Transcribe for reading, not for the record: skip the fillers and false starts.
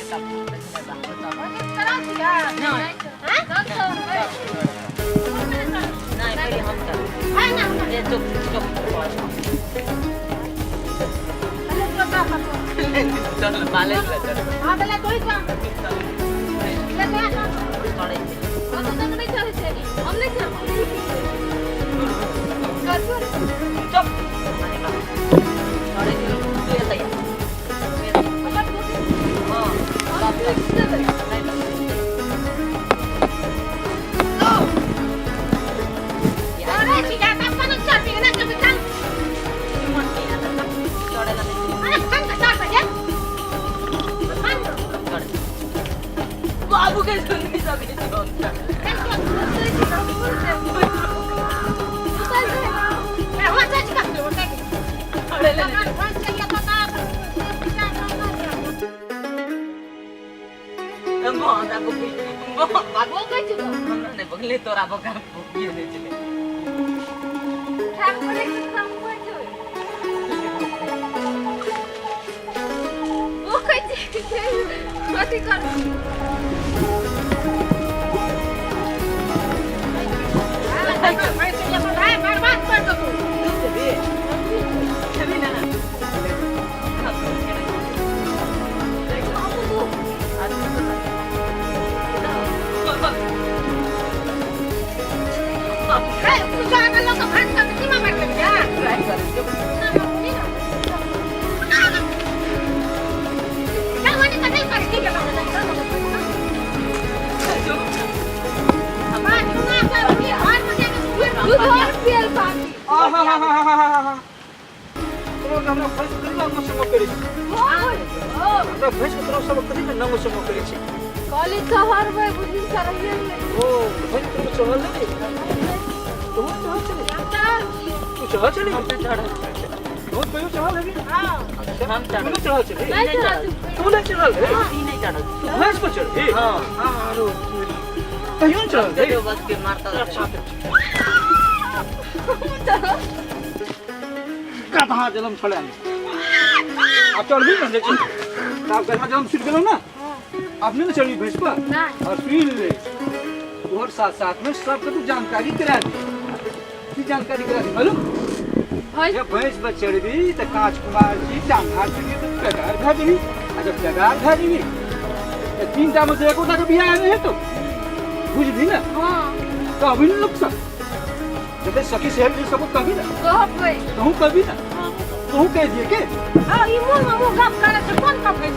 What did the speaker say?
का चला दिया नहीं हां नहीं पहले हम चल हां ना ये चुप चुप अरे तो का चल माले ले चल हां बेला कोई का ले का थोड़े तो नहीं चले चली हम नहीं चल चुप माने का थोड़े तू ये तैयार हां बाप रे अरे सीधा तब का नहीं चल ना कभी चल अरे हम का चल बजे बाबू के सुननी सब ये सुनता अरे ले मां बाबू के चलो ने बगले तोरा बका ये ले चले कॉलेज शहर में बुझी करइए हम चढ़ नहीं चढ़ा नहीं चढ़ भैंस पर चढ़ गई हां कहीं चढ़ गई बस के मारता कहाँ जन्म छोड़ा आप चढ़ भी ना देखिए आप कहाँ जन्म सीख गए ना आपने ना चढ़ी भैंस पर और सुन ले और साथ साथ में सबको तू जानकारी करा दी की जानकारी करा दी मालूम जब भैंस पर चढ़ी तो कांच कुमार जी टांगा चढ़ी तो जगार भेजनी जब जगार भेजनी तो 3 टा में से एक का बियाह नहीं है तो बुझ भी ना कभी नहीं लोग सब जब सखी शहर जी सबको कभी ना कहूँ कभी ना कहूँ कह दिए के ये मुंह गप करे से कौन कप है